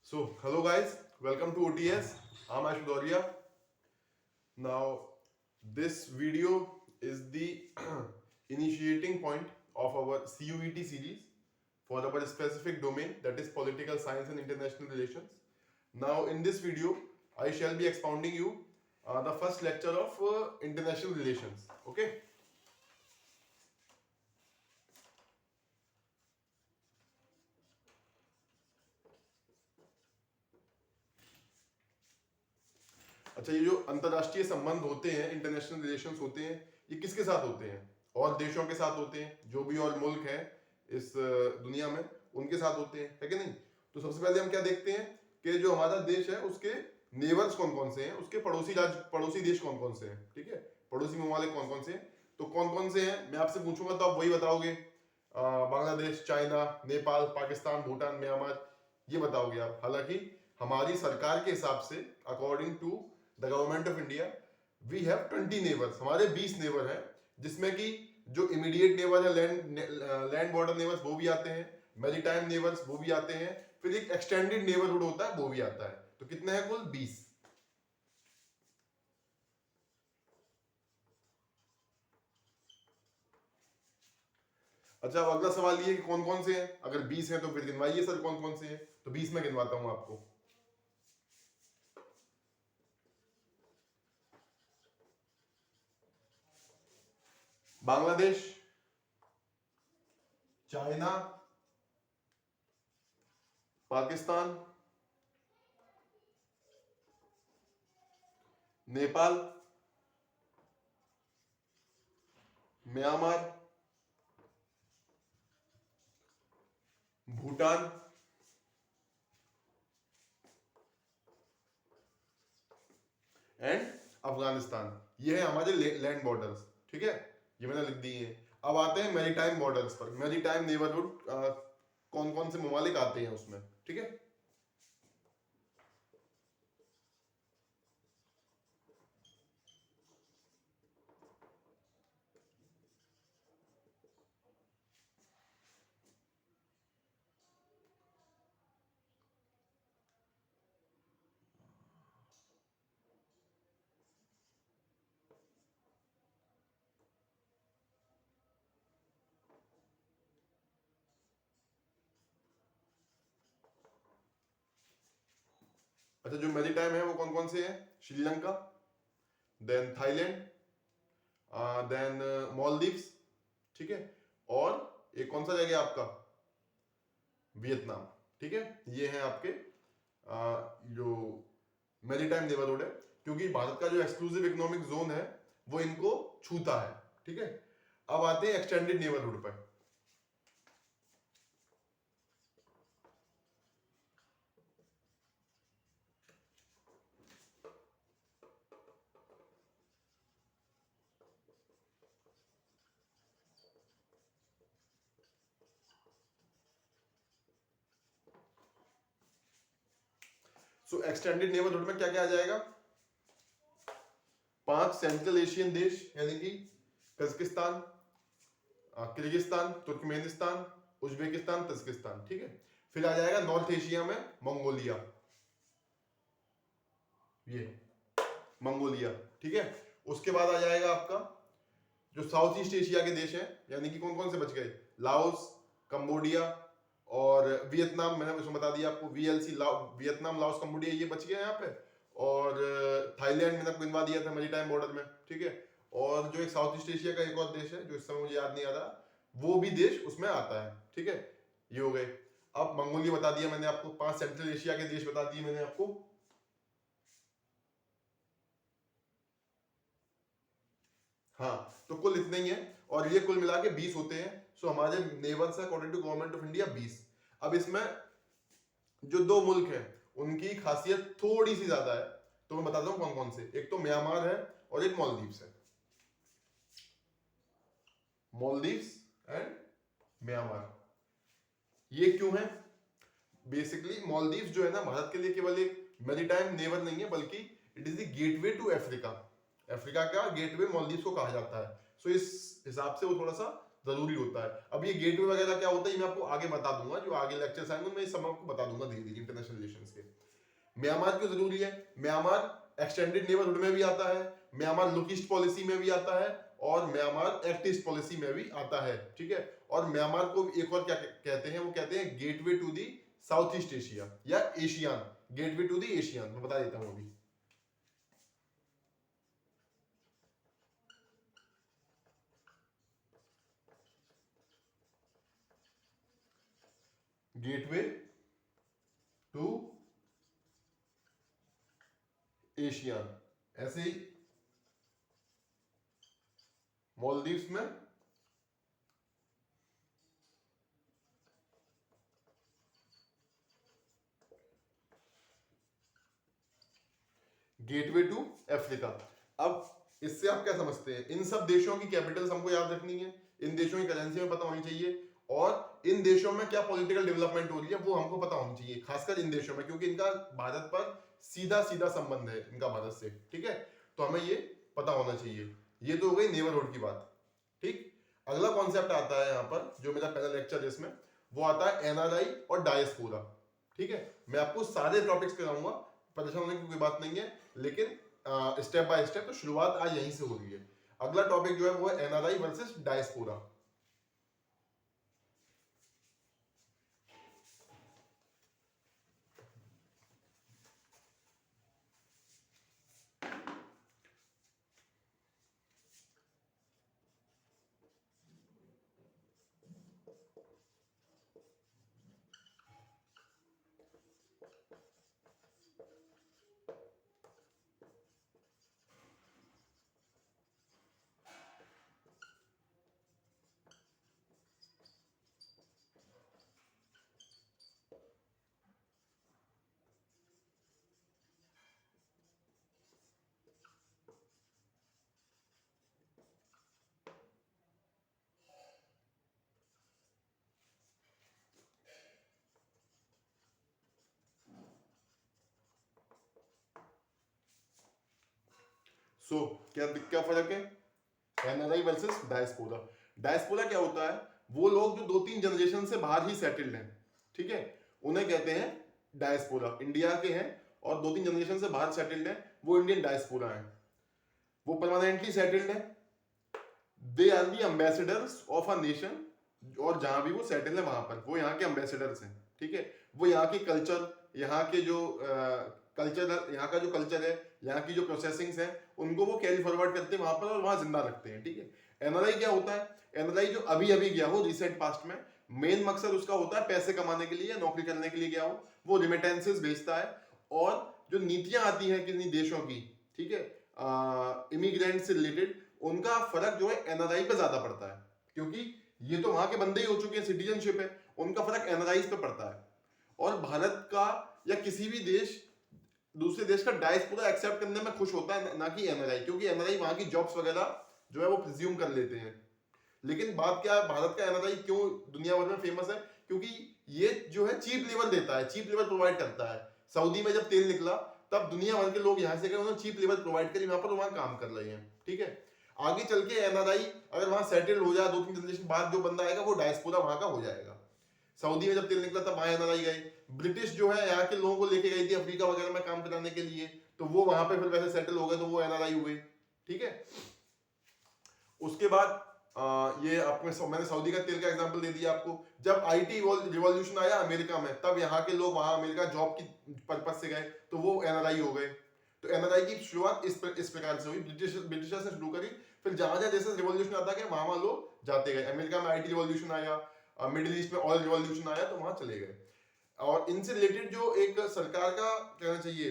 So, hello guys, welcome to OTS. I'm Ash Doria. Now, this video is the initiating point of our CUET series for our specific domain, that is political science and international relations. Now, in this video, I shall be expounding you the first lecture of international relations. Okay. अच्छा, ये जो अंतरराष्ट्रीय संबंध होते हैं, international relations होते हैं, ये किसके साथ होते हैं? और देशों के साथ होते हैं, जो भी और मुल्क हैं इस दुनिया में, उनके साथ होते हैं, है कि नहीं? तो सबसे पहले हम क्या देखते हैं कि जो हमारा देश है उसके नेबर्स कौन कौन से हैं, उसके पड़ोसी देश कौन कौन से हैं, ठीक है? पड़ोसी ममालिक कौन कौन से हैं? तो कौन कौन से हैं मैं आपसे पूछूंगा तो आप वही बताओगे। बांग्लादेश, चाइना, नेपाल, पाकिस्तान, भूटान, म्यांमार, ये बताओगे आप। हालांकि हमारी सरकार के हिसाब से, according to the government of India, we have 20 neighbours, हमारे 20 नेबर हैं, जिसमें कि जो इमीडिएट नेबर है, लैंड बॉर्डर नेबर्स वो भी आते हैं, मैरीटाइम नेबर्स वो भी आते हैं, फिर एक एक्सटेंडेड नेबरहुड होता है वो भी आता है। तो कितने हैं कुल? 20। अच्छा, अब अगला सवाल ये कि कौन कौन से हैं? अगर 20 हैं तो फिर गिनवाइए सर कौन कौन से हैं। तो 20 में गिनवाता हूं आपको। Bangladesh, China, Pakistan, Nepal, Myanmar, Bhutan and Afghanistan. ये है हमारे लैंड बॉर्डर्स, ठीक है? ये मैंने लिख दिए हैं। अब आते हैं मैरीटाइम बॉर्डर्स पर, मैरीटाइम नेबरहुड, कौन कौन से ममालिक आते हैं उसमें, ठीक है? अच्छा, जो मैरीटाइम है वो कौन कौन से हैं? Sri Lanka, then Thailand, then Maldives, ठीक है? और एक कौन सा जगह आपका? वियतनाम, ठीक है? ये हैं आपके जो मैरीटाइम नेबरहुड है, क्योंकि भारत का जो एक्सक्लूसिव इकोनॉमिक जोन है वो इनको छूता है, ठीक है? अब आते हैं एक्सटेंडेड नेबरहुड पर। सो एक्सटेंडेड नेबरहुड में क्या क्या आ जाएगा? 5 सेंट्रल एशियन देश, यानी कि Kazakhstan, Kyrgyzstan, Turkmenistan, Uzbekistan, Tajikistan, ठीक है? फिर आ जाएगा नॉर्थ एशिया में मंगोलिया, ये मंगोलिया, ठीक है? उसके बाद आ जाएगा आपका जो साउथ ईस्ट एशिया के देश हैं, यानी कि कौन कौन से बच गए? लाओस, कंबोडिया और वियतनाम। मैंने उसमें बता दिया आपको, वीएलसी, वियतनाम, लाओस, कंबोडिया, ये बच गए यहाँ पे। और थाईलैंड मैंने आपको गिनवा दिया था मैरीटाइम बॉर्डर में, ठीक है? और जो एक साउथ ईस्ट एशिया का एक और देश है जो इस समय मुझे याद नहीं आ रहा, वो भी देश उसमें आता है, ठीक है? ये हो गए। अब मंगोलिया बता दिया मैंने आपको, 5 सेंट्रल एशिया के देश बता दिए मैंने आपको। हाँ, तो कुल इतने ही है, और ये कुल मिला के 20 होते हैं। सो हमारे नेबर्स है according to government of India 20। अब इसमें जो दो मुल्क हैं उनकी खासियत थोड़ी सी ज्यादा है, तो मैं बताता हूँ कौन कौन से। एक तो म्यांमार है और एक मालदीव्स है। मालदीव्स एंड म्यांमार, ये क्यों है? बेसिकली मालदीव्स जो है ना, भारत के लिए केवल एक मैरीटाइम नेबर नहीं है, बल्कि it is the gateway to Africa. Africa का गेटवे मालदीव्स को कहा जाता है। सो इस हिसाब से वो थोड़ा सा जरूरी होता है। अब ये गेटवे वगैरह क्या होता है ये मैं आपको आगे बता दूंगा, जो आगे लेक्चर्स आएंगे मैं सब आपको बता दूंगा धीरे धीरे इंटरनेशनल रिलेशंस के। म्यांमार क्यों जरूरी है? म्यांमार एक्सटेंडेड नेबरहुड में भी आता है, म्यांमार लुक ईस्ट पॉलिसी में भी आता है, और म्यांमार एक्ट ईस्ट पॉलिसी में भी आता है, ठीक है। और म्यांमार को एक और क्या कहते हैं, वो कहते हैं gateway to the South East Asia या ASEAN, gateway to the ASEAN, मैं बता देता हूं अभी। गेटवे टू एशियान, ऐसे ही मालदीव्स में गेटवे टू अफ्रीका। अब इससे आप क्या समझते हैं, इन सब देशों की कैपिटल्स हमको याद रखनी है, इन देशों की करेंसी में पता होनी चाहिए, और इन देशों में क्या पॉलिटिकल डेवलपमेंट हो रही है वो हमको पता होनी चाहिए, खासकर इन देशों में, क्योंकि इनका भारत पर सीधा सीधा संबंध है इनका भारत से, ठीक है। तो हमें ये पता होना चाहिए। ये तो हो गई नेबरहुड की बात, ठीक। अगला कॉन्सेप्ट आता है यहाँ पर, जो मेरा पहला लेक्चर है इसमें, वो आता है एनआरआई और डायस्पोरा, ठीक है। मैं आपको सारे टॉपिक्स कराऊंगा, परेशान होने की कोई बात नहीं है, लेकिन स्टेप बाय स्टेप, तो शुरुआत आज यहीं से हो रही है। अगला टॉपिक जो है वो है एनआरआई वर्सेस डायस्पोरा। सो क्या फर्क है एनआरआई वर्सेस डायस्पोरा? डायस्पोरा क्या होता है, वो लोग जो 2-3 जनरेशन से बाहर ही सेटल्ड हैं, ठीक है, उन्हें कहते हैं डायस्पोरा। इंडिया के हैं और 2-3 जनरेशन से बाहर सेटल्ड हैं, वो इंडियन डायस्पोरा हैं। वो परमानेंटली सेटल्ड हैं, they are the ambassadors of a nation, और जहां भी वो सेटल है वहां पर वो यहाँ के एम्बेसडर्स हैं, ठीक है। वो यहाँ के कल्चर, यहाँ के जो कल्चर, यहाँ का जो कल्चर है, यहाँ की जो प्रोसेसिंग्स हैं, उनको वो कैरी फॉरवर्ड करते हैं वहां पर और वहां जिंदा रखते हैं, ठीक है। एनआरआई क्या होता है? एनआरआई जो अभी अभी गया हो रिसेंट पास्ट में, मेन मकसद उसका होता है पैसे कमाने के लिए, नौकरी करने के लिए गया हो, वो रिमिटेंसेस भेजता है, और जो नीतियां आती हैं किसी देशों की, ठीक है, इमिग्रेंट से रिलेटेड, उनका फर्क जो है एनआरआई पे ज्यादा पड़ता है, क्योंकि ये तो वहां के बंदे ही हो चुके हैं, सिटीजनशिप है, उनका फर्क एनआरआई पे पड़ता है। और भारत का या किसी भी देश दूसरे देश का डायस्पोरा एक्सेप्ट करने में खुश होता है, ना कि एनआरआई, क्योंकि एनआरआई वहां की जॉब्स वगैरह जो है वो प्रिज्यूम कर लेते हैं। लेकिन बात क्या है, भारत का एनआरआई क्यों दुनिया भर में फेमस है? क्योंकि ये जो है चीप लेबर देता है, चीप लेबर प्रोवाइड करता है। सऊदी में जब तेल निकला तब दुनिया भर के लोग यहाँ से गए, उन्होंने चीप लेबर प्रोवाइड करी वहां पर, वहां काम कर रहे हैं, ठीक है। आगे चल के एनआरआई अगर वहां सेटल हो जाए, 2-3 जनरेशन बाद जो बंदा आएगा वो डायस्पोरा वहां का हो जाएगा। सऊदी में जब तेल निकला तब वहां एनआरआई गए, ब्रिटिश जो है यहाँ के लोगों को लेके गई थी अफ्रीका वगैरह में काम कराने के लिए, तो वो वहां पे फिर वैसे सेटल हो गए, तो वो एनआरआई हुए, ठीक है। उसके बाद ये आपको मैंने सऊदी का तेल का एग्जांपल दे दिया आपको। जब आईटी रिवॉल्यूशन आया अमेरिका में, तब यहाँ के लोग वहां अमेरिका जॉब की पर्पज से गए, तो वो एनआरआई हो गए। तो एनआरआई की शुरुआत इस प्रकार से हुई, ब्रिटिशर्स ने शुरू करी, फिर जहां जहां जैसे रिवॉल्यूशन आता गया वहां वहां लोग जाते गए। अमेरिका में आईटी रिवॉल्यूशन आया, मिडिल ईस्ट में ऑयल रिवॉल्यूशन आया, तो वहां चले गए। और इनसे रिलेटेड जो एक सरकार का कहना चाहिए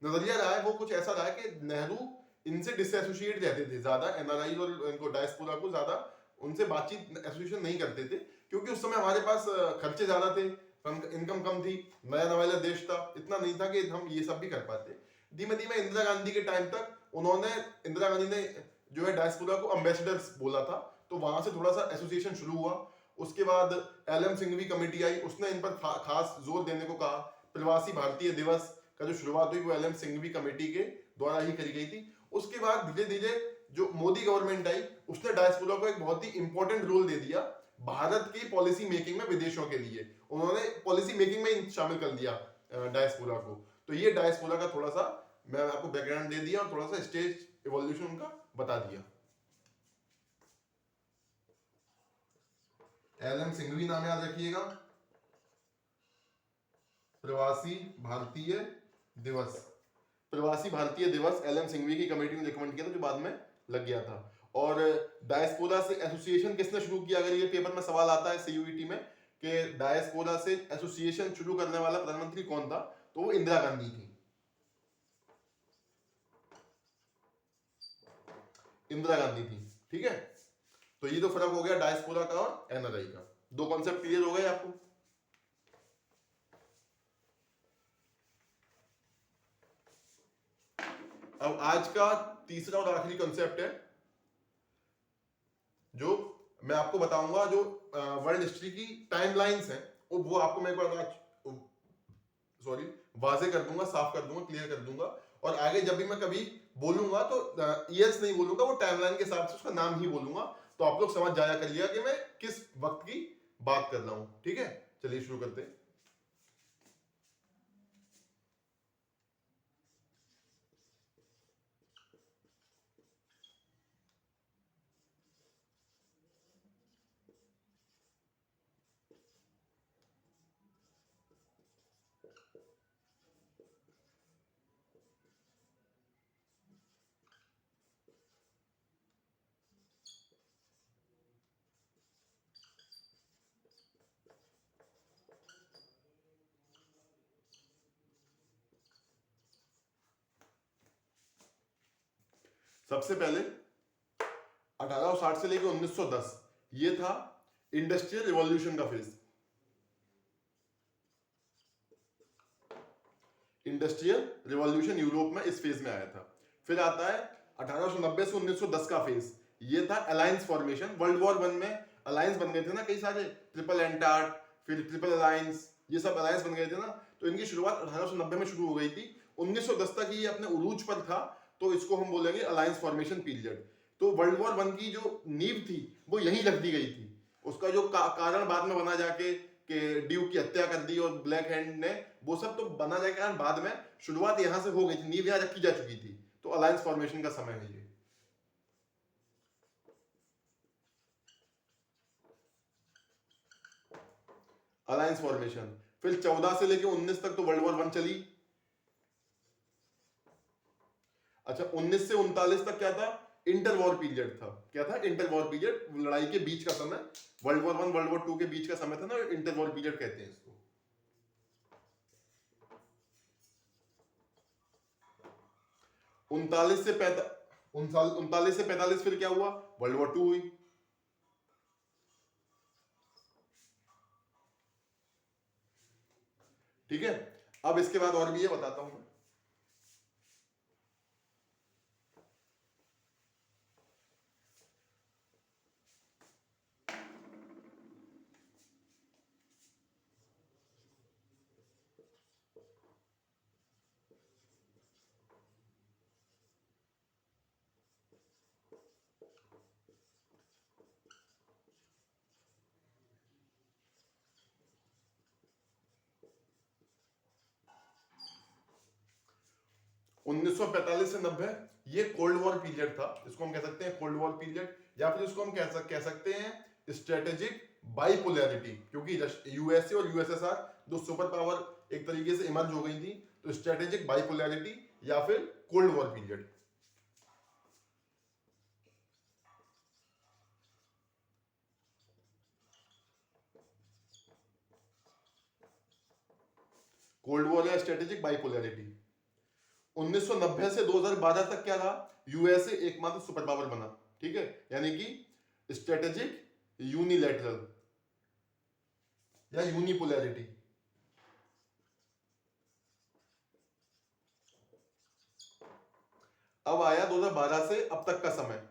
नजरिया रहा है, वो कुछ ऐसा रहा है कि नेहरू इनसे डिसएसोसिएट रहते थे ज्यादा, एनआरआई और इनको डायस्पोरा को ज्यादा उनसे बातचीत एसोसिएशन नहीं करते थे, क्योंकि उस समय हमारे पास खर्चे ज्यादा थे, इनकम कम थी, नया नवाला देश था, इतना नहीं था कि हम ये सब भी कर पाते। धीमे धीमे इंदिरा गांधी के टाइम तक इंदिरा गांधी ने जो है डायस्पोरा को एम्बेसडर्स बोला था, तो वहां से थोड़ा सा एसोसिएशन शुरू हुआ। उसके बाद एलएम सिंघवी कमेटी आई, उसने इन पर खास जोर देने को कहा। प्रवासी भारतीय दिवस का जो शुरुआत हुई वो एलएम सिंघवी कमेटी के द्वारा ही करी गई थी। उसके बाद धीरे धीरे जो मोदी गवर्नमेंट आई उसने डायस्पोरा को एक बहुत ही इंपॉर्टेंट रोल दे दिया भारत की पॉलिसी मेकिंग में विदेशों के लिए। उन्होंने पॉलिसी मेकिंग में शामिल कर दिया डायस्पोरा को। तो ये डायस्पोरा का थोड़ा सा मैं आपको बैकग्राउंड दे दिया और थोड़ा सा स्टेज इवोल्यूशन उनका बता दिया। एलएम सिंघवी नाम याद रखिएगा, प्रवासी भारतीय दिवस। प्रवासी भारतीय दिवस एलएम सिंघवी की कमेटी ने रिकमेंड किया था, जो बाद में लग गया था। और डायस्पोरा से एसोसिएशन किसने शुरू किया? अगर ये पेपर में सवाल आता है सीयूईटी में कि डायस्पोरा से एसोसिएशन शुरू करने वाला प्रधानमंत्री कौन था, तो वो इंदिरा गांधी थी। इंदिरा गांधी थी, ठीक है। तो ये तो फर्क हो गया डायस्पोरा का और एनआरआई का। दो कॉन्सेप्ट क्लियर हो गए आपको? अब आज का तीसरा और आखिरी कॉन्सेप्ट है जो मैं आपको बताऊंगा, जो वर्ल्ड हिस्ट्री की टाइमलाइंस हैं वो आपको मैं एक बार वाजे कर दूंगा, साफ कर दूंगा, क्लियर कर दूंगा। और आगे जब भी मैं कभी बोलूंगा तो ईयर्स नहीं बोलूंगा, वो टाइमलाइन के हिसाब से उसका नाम ही बोलूंगा। तो आप लोग समझ जाया करिएगा कि मैं किस वक्त की बात कर रहा हूं, ठीक है। चलिए शुरू करते हैं। सबसे पहले 1860 से लेकर 1910 ये था इंडस्ट्रियल रिवॉल्यूशन का फेज। इंडस्ट्रियल रिवॉल्यूशन यूरोप में इस फेज में आया था। फिर आता है 1890 से 1910 का फेज, ये था अलायंस फॉर्मेशन। वर्ल्ड वॉर 1 में अलायंस बन गए थे ना कई सारे, ट्रिपल एंटार्ट, फिर ट्रिपल अलायंस, ये सब अलायंस बन गए थे ना। तो इनकी शुरुआत 1890 में शुरू हो गई थी, 1910 तक ये अपने उरूज पर था। तो इसको हम बोलेंगे अलायंस फॉर्मेशन पीरियड। तो वर्ल्ड वॉर 1 की जो नींव थी वो यहीं रख दी गई थी। उसका जो कारण बाद में बना जाके कि ड्यूक की हत्या कर दी और ब्लैक हैंड ने, वो सब तो बना जाके कारण बाद में, शुरुआत यहां से हो गई थी, नींव यहां रखी जा चुकी थी। तो अलायंस फॉर्मेशन का समय है ये। अलायंस फॉर्मेशन फिर 14 से लेके 19 तक तो वर्ल्ड वॉर 1 चली। अच्छा 19 से 39 तक क्या था? इंटर वॉर पीरियड था। क्या था? इंटर वॉर पीरियड, लड़ाई के बीच का समय। वर्ल्ड वॉर 1 वर्ल्ड वॉर 2 के बीच का समय था ना, इंटर वॉर पीरियड कहते हैं इसको। 39 से 45 फिर क्या हुआ? वर्ल्ड वॉर 2 हुई। ठीक है। अब इसके बाद और भी है, बताता हूं मैं। 1945 से 90 ये कोल्ड वॉर पीरियड था। इसको हम कह सकते हैं कोल्ड वॉर पीरियड, या फिर इसको हम कह सकते हैं स्ट्रेटेजिक बाइपोलैरिटी, क्योंकि यूएसए और यूएसएसआर दो सुपर पावर एक तरीके से इमर्ज हो गई थी। तो स्ट्रेटेजिक बाइपोलैरिटी या फिर cold war period. Cold war या स्ट्रेटेजिक बाइपोलैरिटी। 1990 से 2012 तक क्या था? यूएसए एकमात्र सुपर पावर बना, ठीक है, यानी कि स्ट्रेटेजिक यूनिलैटरल या यूनिपोलैरिटी। अब आया 2012 से अब तक का समय।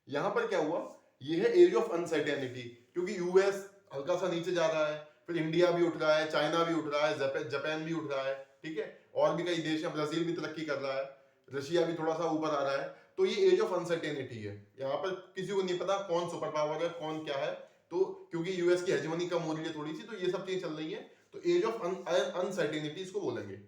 यहां पर क्या हुआ? ये है एरिया ऑफ अनसर्टेनिटी, क्योंकि यूएस हल्का सा नीचे जा रहा है, फिर इंडिया भी उठ रहा है, चाइना भी उठ रहा है, जापान भी उठ रहा है, ठीक है, और भी कई देश हैं, ब्राजील भी तरक्की कर रहा है, रशिया भी थोड़ा सा ऊपर आ रहा है। तो ये एज ऑफ अनसर्टेनिटी है। यहाँ पर किसी को नहीं पता कौन सुपर पावर है, कौन क्या है। तो क्योंकि यूएस की हेजेमनी कम हो रही है थोड़ी सी, तो ये सब चीजें चल रही है, तो एज ऑफ अनसर्टेनिटी इसको बोलेंगे।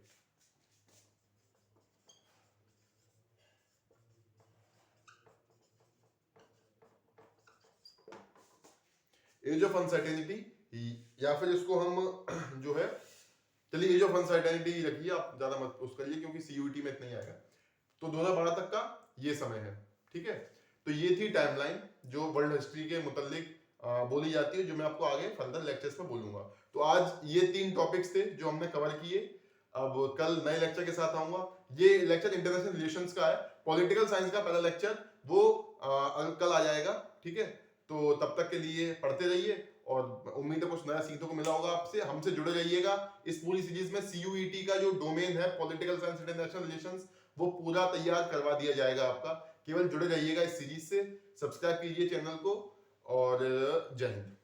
एज ऑफ अनसर्टेनिटी, या फिर इसको हम जो है, चलिए एज ऑफ अनसर्टेनिटी रखिए, आप ज्यादा मत उस करिए क्योंकि सीयूईटी में इतना ही आएगा। तो 2012 तक का ये समय है, ठीक है। तो ये थी टाइमलाइन जो वर्ल्ड हिस्ट्री के मुतालिक बोली जाती है, जो मैं आपको आगे फर्दर लेक्चर्स में बोलूंगा। तो आज ये 3 टॉपिक्स थे जो हमने कवर किए। अब कल नए लेक्चर के साथ आऊंगा। ये लेक्चर इंटरनेशनल रिलेशंस का है। पॉलिटिकल साइंस का पहला लेक्चर वो कल आ जाएगा, ठीक है। तो तब तक के लिए पढ़ते रहिए, और उम्मीद है कुछ नया सीखने को मिला होगा आपसे। हमसे जुड़े रहिएगा। इस पूरी सीरीज में सीयूईटी का जो डोमेन है, पॉलिटिकल साइंस इंटरनेशनल रिलेशंस, वो पूरा तैयार करवा दिया जाएगा आपका। केवल जुड़े रहिएगा इस सीरीज से। सब्सक्राइब कीजिए चैनल को, और जय हिंद।